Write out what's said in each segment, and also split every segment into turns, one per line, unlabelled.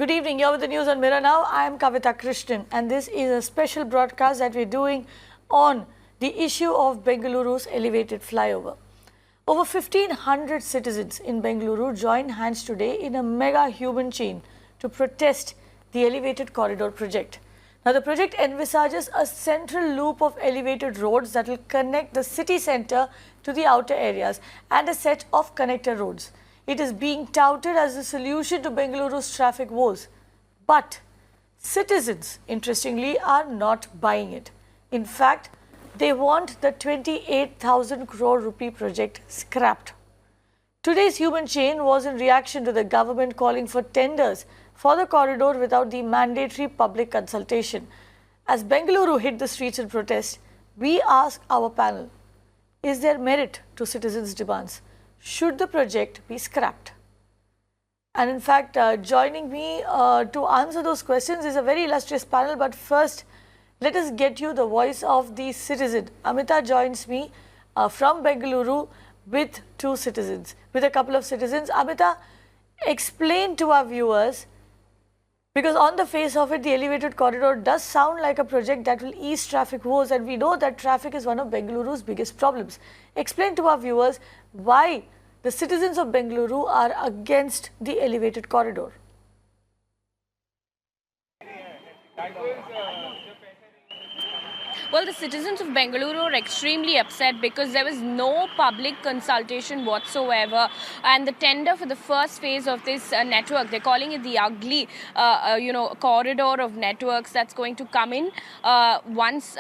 Good evening, you're with the news on Mirror Now. I am Kavita Krishnan and this is a special broadcast that we're doing on the issue of Bengaluru's elevated flyover. Over 1,500 citizens in Bengaluru joined hands today in a mega human chain to protest the elevated corridor project. Now, the project envisages a central loop of elevated roads that will connect the city centre to the outer areas and a set of connector roads. It is being touted as the solution to Bengaluru's traffic woes. But citizens, interestingly, are not buying it. In fact, they want the 28,000 crore rupee project scrapped. Today's human chain was in reaction to the government calling for tenders for the corridor without the mandatory public consultation. As Bengaluru hit the streets in protest, we ask our panel, is there merit to citizens' demands? Should the project be scrapped? And in fact, joining me to answer those questions is a very illustrious panel. But first, let us get you the voice of the citizen. Amita joins me from Bengaluru with a couple of citizens. Amita, explain to our viewers, because on the face of it, the elevated corridor does sound like a project that will ease traffic woes, and we know that traffic is one of Bengaluru's biggest problems. Explain to our viewers why the citizens of Bengaluru are against the elevated corridor.
Well, the citizens of Bengaluru are extremely upset because there was no public consultation whatsoever, and the tender for the first phase of this network, they're calling it the ugly, corridor of networks that's going to come in. Once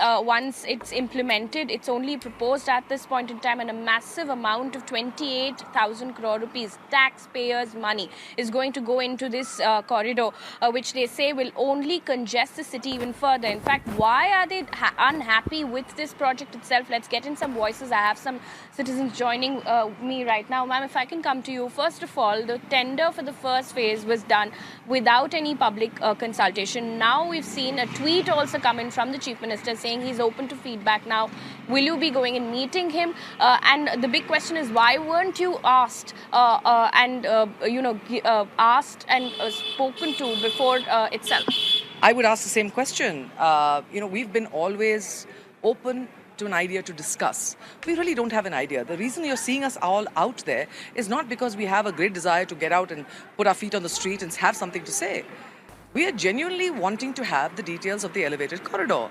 it's implemented, it's only proposed at this point in time, and a massive amount of 28,000 crore rupees taxpayers' money is going to go into this corridor, which they say will only congest the city even further. In fact, why are they unhappy with this project itself? Let's get in some voices. I have some citizens joining me right now. Ma'am, if I can come to you. First of all, the tender for the first phase was done without any public consultation. Now we've seen a tweet also come in from the Chief Minister saying he's open to feedback now. Will you be going and meeting him? And the big question is, why weren't you asked asked and spoken to before itself?
I would ask the same question. We've been always open to an idea to discuss. We really don't have an idea. The reason you're seeing us all out there is not because we have a great desire to get out and put our feet on the street and have something to say. We are genuinely wanting to have the details of the elevated corridor.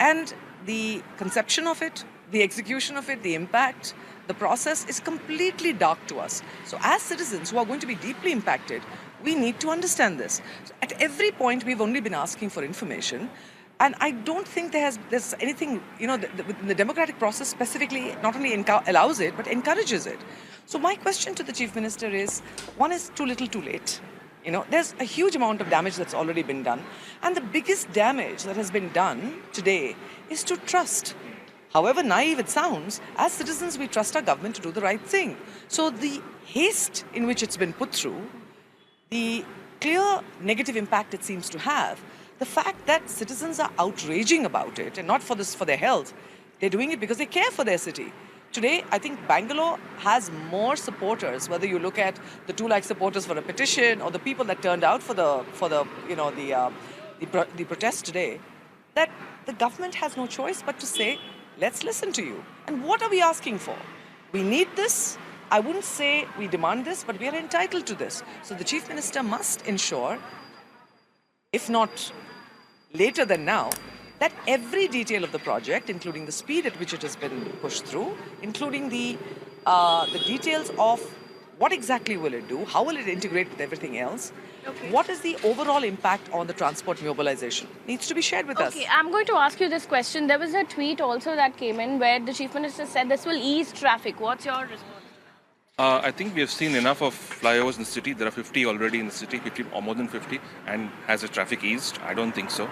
And the conception of it, the execution of it, the impact, the process is completely dark to us. So as citizens who are going to be deeply impacted, we need to understand this. So at every point, we've only been asking for information. And I don't think there's anything, the democratic process specifically not only allows it, but encourages it. So my question to the Chief Minister is, one is too little too late. There's a huge amount of damage that's already been done. And the biggest damage that has been done today is to trust. However naive it sounds, as citizens, we trust our government to do the right thing. So the haste in which it's been put through, the clear negative impact it seems to have, the fact that citizens are outraging about it, and not for their health, they're doing it because they care for their city. Today, I think Bangalore has more supporters, whether you look at the 2 lakh supporters for a petition or the people that turned out for the protest today, that the government has no choice but to say, let's listen to you. And what are we asking for? We need this. I wouldn't say we demand this, but we are entitled to this. So the Chief Minister must ensure, if not later than now, that every detail of the project, including the speed at which it has been pushed through, including the details of what exactly will it do, how will it integrate with everything else, what is the overall impact on the transport mobilization, needs to be shared with us.
Okay, I'm going to ask you this question. There was a tweet also that came in where the Chief Minister said this will ease traffic. What's your response?
I think we have seen enough of flyovers in the city. There are 50 already in the city, 50 or more than 50. And has the traffic eased? I don't think so.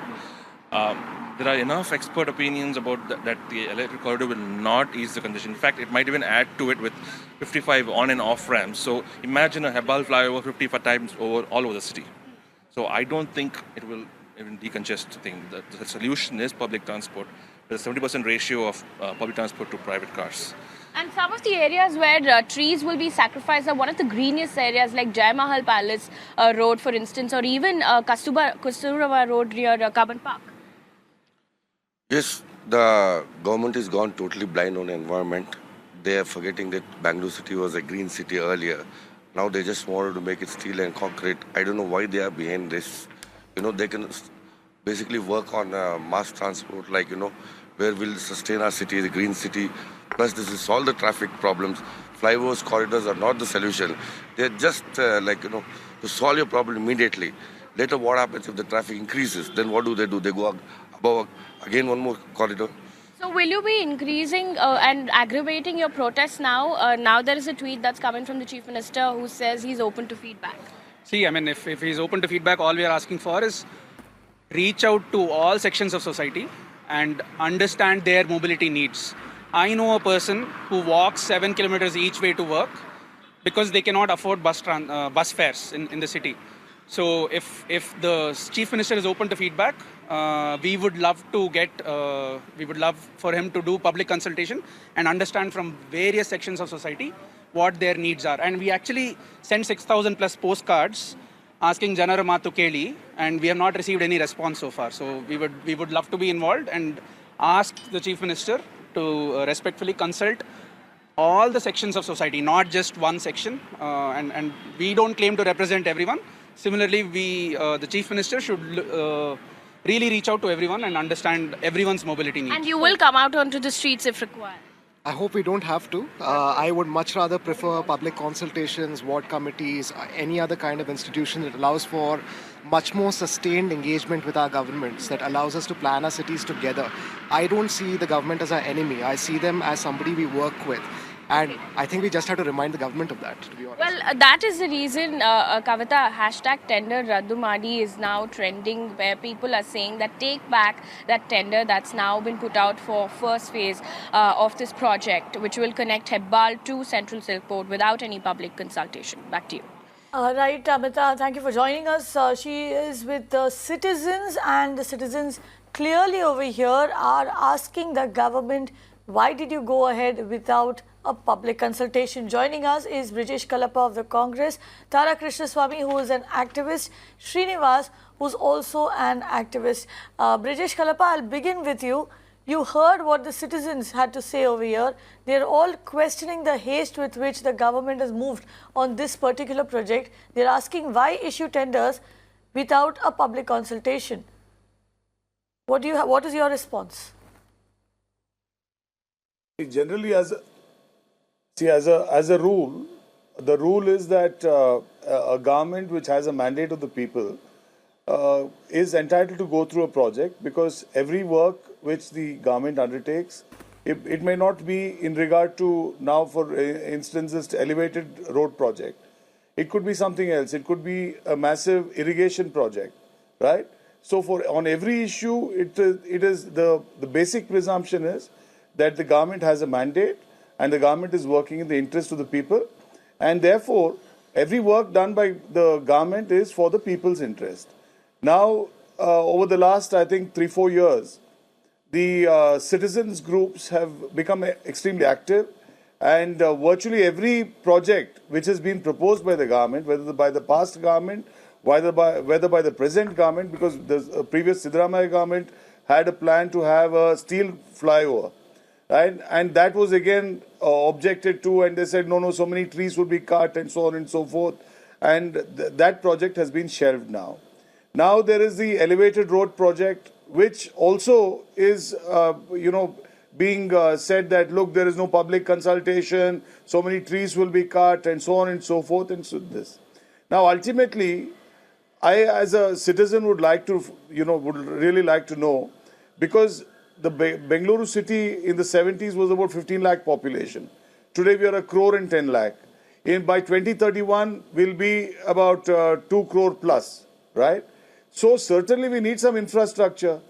There are enough expert opinions about that the electric corridor will not ease the congestion. In fact, it might even add to it with 55 on and off ramps. So imagine a Hebbal flyover 55 times all over the city. So I don't think it will even decongest the thing. The solution is public transport. there's a 70% ratio of public transport to private cars.
And some of the areas where trees will be sacrificed are one of the greenest areas, like Jai Mahal Palace Road, for instance, or even Kasturba Road near Carbon Park.
Yes, the government is gone totally blind on environment. They are forgetting that Bangalore city was a green city earlier. Now they just wanted to make it steel and concrete. I don't know why they are behind this. They can basically work on mass transport, like, where we'll sustain our city, the green city. Plus, this will solve the traffic problems. Flyovers, corridors are not the solution. They're just to solve your problem immediately. Later, what happens if the traffic increases? Then what do? They go above again one more corridor.
So will you be increasing and aggravating your protests now? Now there is a tweet that's coming from the Chief Minister who says he's open to feedback.
See, I mean, if he's open to feedback, all we are asking for is reach out to all sections of society and understand their mobility needs. I know a person who walks 7 kilometers each way to work because they cannot afford bus fares in the city. So if the Chief Minister is open to feedback, we would love for him to do public consultation and understand from various sections of society what their needs are. And we actually sent 6,000 plus postcards asking Janara Matu Keli, and we have not received any response so far. So we would love to be involved and ask the Chief Minister to respectfully consult all the sections of society, not just one section. And we don't claim to represent everyone. Similarly, the Chief Minister should really reach out to everyone and understand everyone's mobility needs.
And you will come out onto the streets if required.
I hope we don't have to. I would much rather prefer public consultations, ward committees, any other kind of institution that allows for much more sustained engagement with our governments, that allows us to plan our cities together. I don't see the government as our enemy. I see them as somebody we work with. And I think we just have to remind the government of that, to be honest.
Well, that is the reason, Kavita, hashtag tender Raddu Madi is now trending, where people are saying that take back that tender that's now been put out for first phase of this project, which will connect Hebbal to Central Silk Port without any public consultation. Back to you.
Right, Amita, thank you for joining us. She is with the citizens, and the citizens clearly over here are asking the government, why did you go ahead without a public consultation? Joining us is Brijesh Kalapa of the Congress, Tara Krishnaswamy, who is an activist, Srinivas, who's also an activist. Brijesh Kalapa, I'll begin with you. You heard what the citizens had to say over here. They're all questioning the haste with which the government has moved on this particular project. They're asking why issue tenders without a public consultation. What is your response?
Generally, as a rule, the rule is that a government which has a mandate of the people is entitled to go through a project, because every work which the government undertakes, it may not be in regard to, now for instance, this elevated road project. It could be something else. It could be a massive irrigation project, right? So on every issue, it is the basic presumption is that the government has a mandate and the government is working in the interest of the people, and therefore every work done by the government is for the people's interest. Now, over the last, I think, 3-4 years, the citizens groups have become extremely active, and virtually every project which has been proposed by the government, whether by the past government, whether by the present government, because the previous Siddaramaiah government had a plan to have a steel flyover, right? And that was again objected to, and they said no, so many trees would be cut and so on and so forth, and that project has been shelved now. Now there is the elevated road project, which also is being said that, look, there is no public consultation, so many trees will be cut and so on and so forth, and so this. Now ultimately, I as a citizen would like to, would really like to know, because the Bengaluru city in the 70s was about 15 lakh population. Today we are 1 crore and 10 lakh. By 2031, we'll be about 2 crore plus, right? So certainly we need some infrastructure.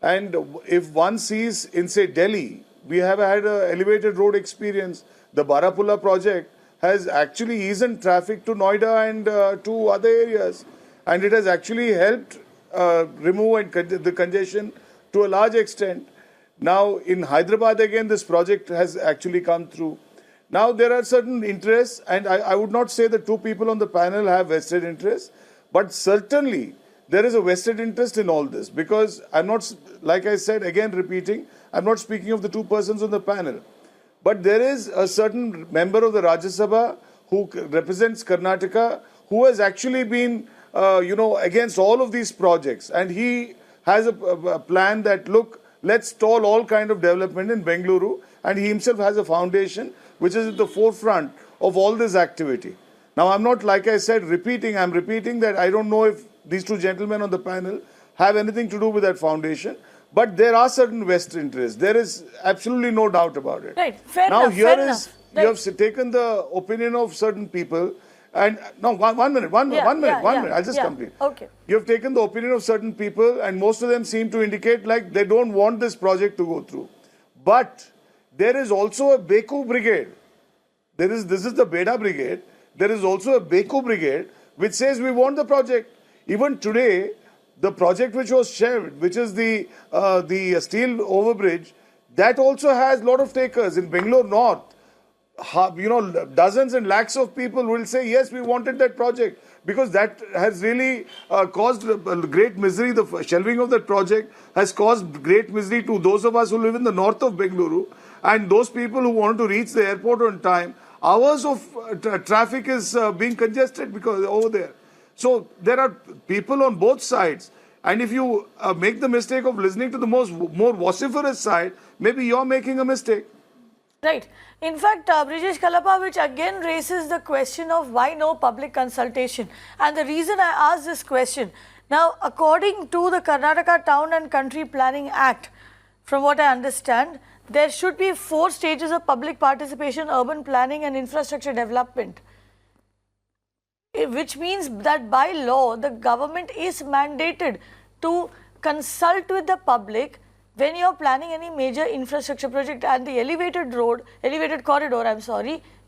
And if one sees in, say, Delhi, we have had an elevated road experience. The Barapulla project has actually eased traffic to Noida and to other areas. And it has actually helped remove the congestion to a large extent. Now, in Hyderabad again, this project has actually come through. Now, there are certain interests, and I would not say that two people on the panel have vested interests, but certainly there is a vested interest in all this, because I'm not, like I said, again repeating, I'm not speaking of the two persons on the panel, but there is a certain member of the Rajya Sabha who represents Karnataka, who has actually been, against all of these projects, and he has a plan that, look, let's stall all kind of development in Bengaluru, and he himself has a foundation which is at the forefront of all this activity. Now, I'm not, like I said, I'm repeating that I don't know if these two gentlemen on the panel have anything to do with that foundation, but there are certain vested interests. There is absolutely no doubt about it.
Right, fair
now,
enough.
Here
fair
is,
enough.
you have taken the opinion of certain people, and no, one minute, I'll just complete.
Okay.
You have taken the opinion of certain people, and most of them seem to indicate like they don't want this project to go through. But there is also a Beku brigade. This is the Beda brigade. There is also a Beku brigade which says we want the project. Even today, the project which was shelved, which is the steel overbridge, that also has a lot of takers in Bangalore North. Dozens and lakhs of people will say, yes, we wanted that project, because that has really caused great misery. The shelving of that project has caused great misery to those of us who live in the north of Bengaluru, and those people who want to reach the airport on time. Hours of traffic is being congested because over there. So there are people on both sides, and if you make the mistake of listening to the more vociferous side, maybe you're making a mistake.
Right. In fact, Brijesh Kalapa, which again raises the question of why no public consultation. And the reason I ask this question, now according to the Karnataka Town and Country Planning Act, from what I understand, there should be 4 stages of public participation, urban planning and infrastructure development. Which means that by law, the government is mandated to consult with the public when you are planning any major infrastructure project, and the elevated corridor,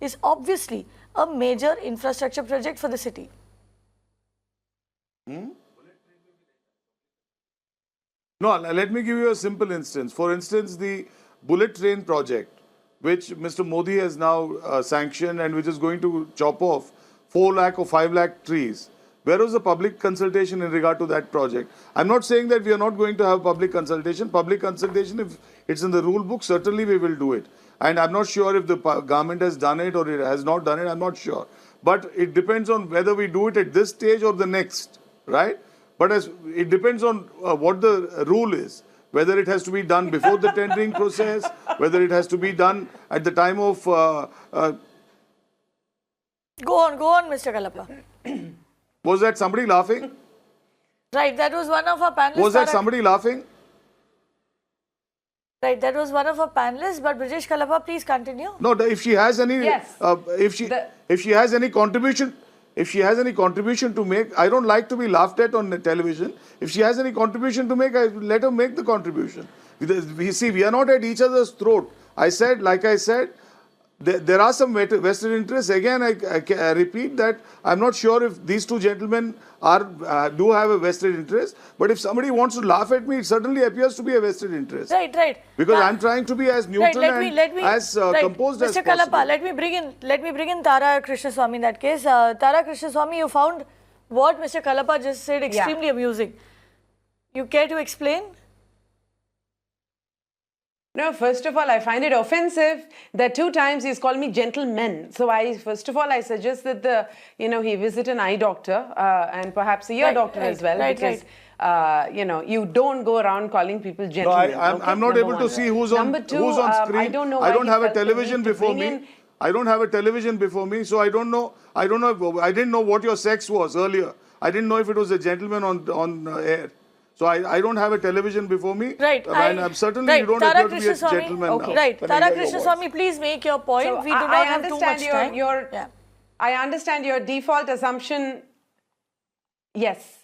is obviously a major infrastructure project for the city.
No, let me give you a simple instance. For instance, the bullet train project, which Mr. Modi has now sanctioned and which is going to chop off 4 lakh or 5 lakh trees. Where was the public consultation in regard to that project? I'm not saying that we are not going to have public consultation. Public consultation, if it's in the rule book, certainly we will do it. And I'm not sure if the government has done it or it has not done it. I'm not sure. But it depends on whether we do it at this stage or the next, right? But it depends on what the rule is. Whether it has to be done before the tendering process, whether it has to be done at the time of...
Go on, Mr. Kalapa.
Was that somebody laughing?
Right, that was one of our panelists.
Was that somebody laughing?
Right, that was one of our panelists, but Brijesh Kalapa, please continue.
No, if she has any...
Yes.
If she has any contribution... If she has any contribution to make, I don't like to be laughed at on the television. If she has any contribution to make, let her make the contribution. We are not at each other's throat. Like I said, there are some vested interests. Again, I repeat that I'm not sure if these two gentlemen do have a vested interest. But if somebody wants to laugh at me, it certainly appears to be a vested interest.
Right.
Because I'm trying to be as neutral as composed as possible.
Mr. Kalapa, let me bring in Tara Krishnaswamy in that case. Tara Krishnaswamy, you found what Mr. Kalapa just said extremely amusing. You care to explain?
No, first of all, I find it offensive that 2 times he's called me gentleman. So first of all, I suggest that he visit an eye doctor and perhaps a ear doctor as well, because you don't go around calling people gentlemen.
No, I'm not able to see who's on screen.
I don't know.
I don't have a television before me. I don't have a television before me, so I don't know. I didn't know what your sex was earlier. I didn't know if it was a gentleman on air. So I don't have a television before me.
Right.
And certainly you don't appear to be a gentleman now.
Right. Tara Krishnaswamy, please make your point.
So
we do not have too much time.
I understand your default assumption. Yes.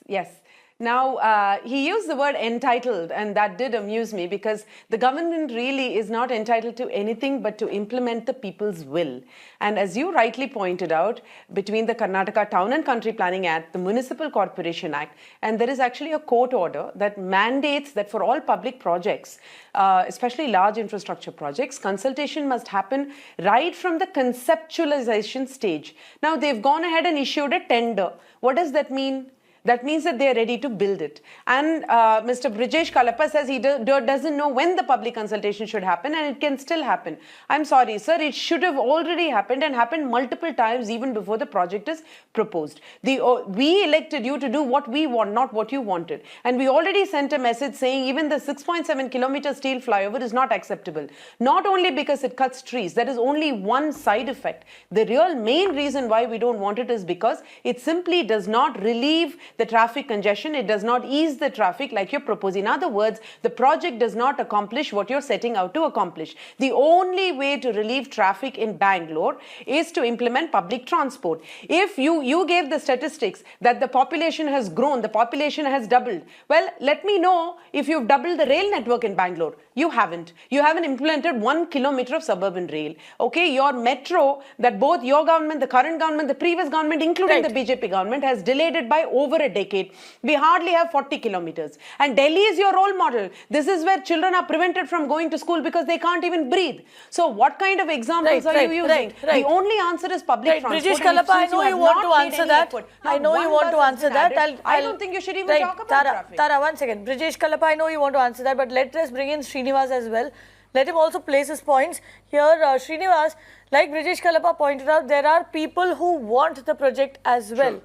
Now, he used the word entitled, and that did amuse me because the government really is not entitled to anything but to implement the people's will. And as you rightly pointed out, between the Karnataka Town and Country Planning Act, the Municipal Corporation Act, and there is actually a court order that mandates that for all public projects, especially large infrastructure projects, consultation must happen right from the conceptualization stage. Now, they've gone ahead and issued a tender. What does that mean? That means that they are ready to build it. And Mr. Brijesh Kalappa says he doesn't know when the public consultation should happen, and it can still happen. I'm sorry, sir, it should have already happened and happened multiple times even before the project is proposed. We elected you to do what we want, not what you wanted. And we already sent a message saying even the 6.7 kilometer steel flyover is not acceptable. Not only because it cuts trees, there is only one side effect. The real main reason why we don't want it is because it simply does not relieve the traffic congestion. It does not ease the traffic like you're proposing. In other words, the project does not accomplish what you're setting out to accomplish. The only way to relieve traffic in Bangalore is to implement public transport. If you gave the statistics that the population has grown, the population has doubled. Well, let me know if you've doubled the rail network in Bangalore. You haven't. You haven't implemented 1 kilometer of suburban rail. Okay, your metro that both your government, the current government, the previous government, including the BJP government, has delayed it by over a decade. We hardly have 40 kilometers. And Delhi is your role model. This is where children are prevented from going to school because they can't even breathe. So what kind of examples are you using? The only answer is public transport.
Brijesh Kalappa, I know you want to answer that. I know you want to answer that.
I don't think you should even talk about traffic.
Tara, one second. Brijesh Kalappa, I know you want to answer that, but let us bring in Srinivas as well. Let him also place his points. Here, Srinivas, like Brijesh Kalappa pointed out, there are people who want the project as well.
Sure.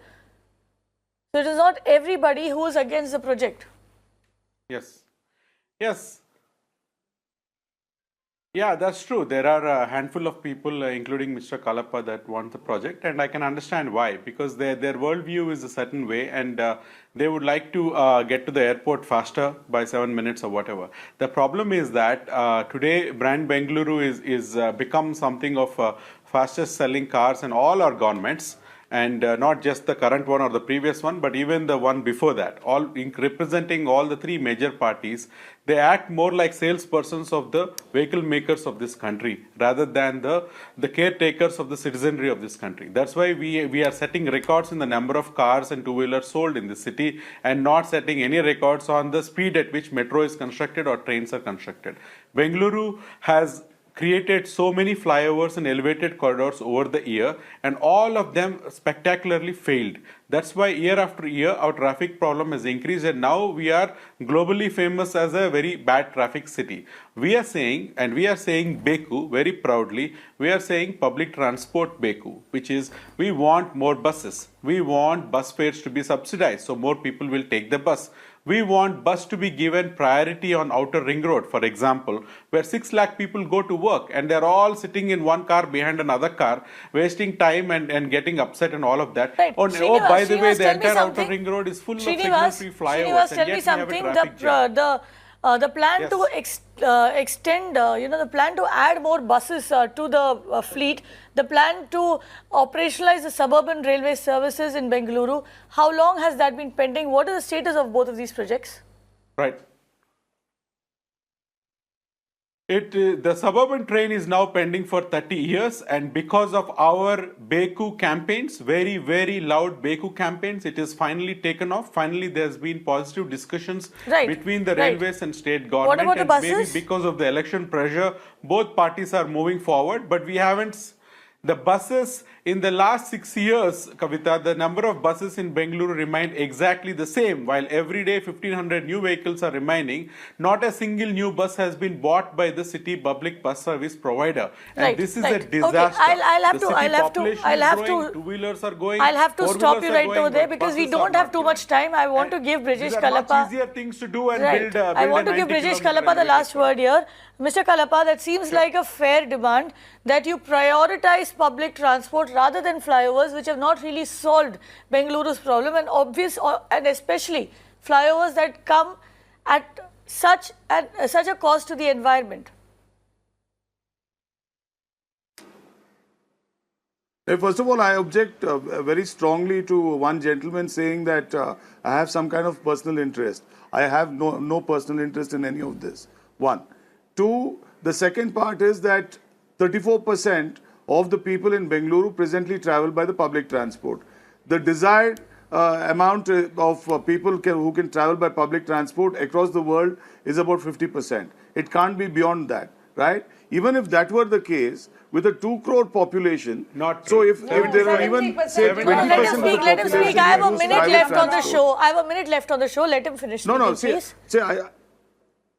So it is not everybody who is against the project.
Yes. Yes. Yeah, that's true. There are a handful of people, including Mr. Kalappa, that want the project, and I can understand why. Because their worldview is a certain way, and they would like to get to the airport faster by 7 minutes or whatever. The problem is that today, brand Bengaluru is become something of fastest selling cars in all our governments. And not just the current one or the previous one, but even the one before that, all representing all the three major parties. They act more like salespersons of the vehicle makers of this country rather than the caretakers of the citizenry of this country. That's why we are setting records in the number of cars and two-wheelers sold in the city and not setting any records on the speed at which metro is constructed or trains are constructed. Bengaluru has created so many flyovers and elevated corridors over the year, and all of them spectacularly failed. That's why year after year our traffic problem has increased, and now we are globally famous as a very bad traffic city. We are saying, and we are saying Beku very proudly, we are saying public transport Beku, which is we want more buses. We want bus fares to be subsidized so more people will take the bus. We want bus to be given priority on outer ring road, for example, where 6 lakh people go to work and they're all sitting in one car behind another car, wasting time and getting upset and all of that.
Right.
Oh,
Srinivas,
by the way,
Srinivas,
the entire outer ring road is full of signal-free flyovers,
tell me something. The plan to extend, the plan to add more buses to the fleet, the plan to operationalize the suburban railway services in Bengaluru, how long has that been pending? What is the status of both of these projects?
Right. The suburban train is now pending for 30 years, and because of our Beku campaigns, very, very loud Beku campaigns, it is finally taken off. Finally, there's been positive discussions between the railways and state government.
What about the buses?
Maybe because of the election pressure, both parties are moving forward, but we haven't. The buses in the last 6 years, Kavita, the number of buses in Bengaluru remained exactly the same. While every day 1,500 new vehicles are remaining, not a single new bus has been bought by the city public bus service provider. And this is a disaster.
Okay, I'll have to.
Two-wheelers are going.
I'll have to stop you right over there because we don't have too much time. I want to give Brijesh Kalappa.
Much easier things to do and build.
I want to give Brijesh Kalappa the last word here. Mr. Kalappa, that seems like a fair demand that you prioritize public transport rather than flyovers, which have not really solved Bengaluru's problem, and especially flyovers that come at such a cost to the environment. 。
Right.
First of all, I object very strongly to one gentleman saying that I have some kind of personal interest. I have no personal interest in any of this. One. Two, the second part is that 34% of the people in Bengaluru presently travel by the public transport. The desired amount of people who can travel by public transport across the world is about 50%. It can't be beyond that, right? Even if that were the case, with a 2 crore population,
Not
so
true.
if there are even say 20% of the
Let him speak. I have a minute
private
left on the
transport.
show. I have a minute left on the show. Let him finish.
No,
speaking,
see,
please.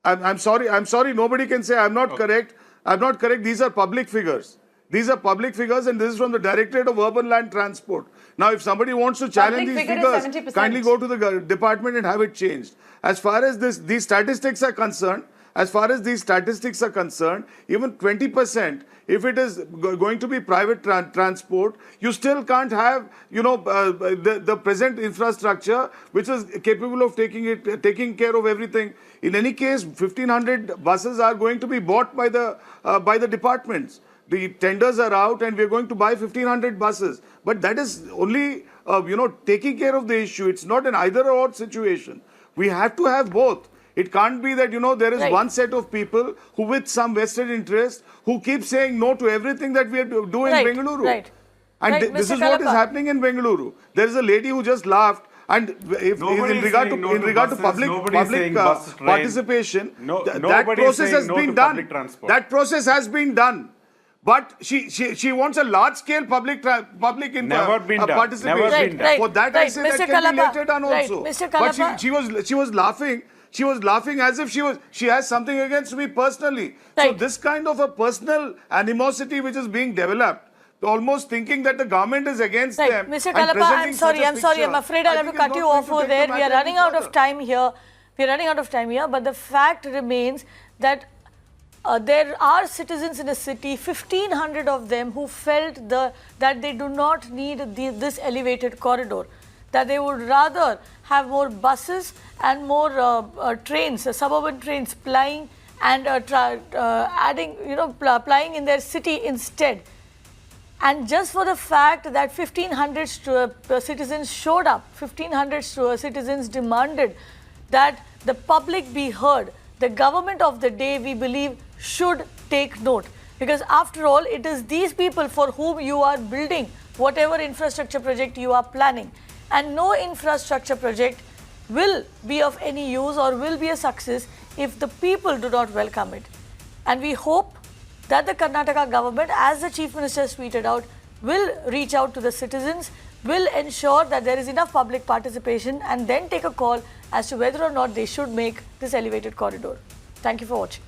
I'm sorry. Nobody can say I'm not correct. I'm not correct. These are public figures. These are public figures, and this is from the Directorate of Urban Land Transport. Now, if somebody wants to challenge these
figure is
figures,
70%.
kindly go to the department and have it changed. As far as these statistics are concerned, even 20%, if it is going to be private transport, you still can't have, the present infrastructure which is capable of taking care of everything. In any case, 1,500 buses are going to be bought by the departments. The tenders are out, and we are going to buy 1,500 buses. But that is only, taking care of the issue. It's not an either-or situation. We have to have both. It can't be that, there is one set of people who with some vested interest who keep saying no to everything that we do in Bengaluru. And this is what is happening in Bengaluru. There is a lady who just laughed. And if in regard to public participation, that process has been done. That process has been done. But she wants a large-scale public participation.
Never been done.
For that, I say that can be later done also.
Mr.
But
Kalapa.
she was laughing. She was laughing as if she has something against me personally. So this kind of a personal animosity which is being developed, almost thinking that the government is against them.
Mr. Kalapa, I'm sorry. I'm afraid I'll have to cut you off over there. We are running out of time here. But the fact remains that there are citizens in the city, 1,500 of them, who felt that they do not need this elevated corridor, that they would rather have more buses and more trains, suburban trains plying and plying in their city instead. And just for the fact that 1,500 citizens showed up, 1,500 citizens demanded that the public be heard, the government of the day, we believe, should take note. Because after all, it is these people for whom you are building whatever infrastructure project you are planning. And no infrastructure project will be of any use or will be a success if the people do not welcome it. And we hope that the Karnataka government, as the Chief Minister tweeted out, will reach out to the citizens, will ensure that there is enough public participation, and then take a call as to whether or not they should make this elevated corridor. Thank you for watching.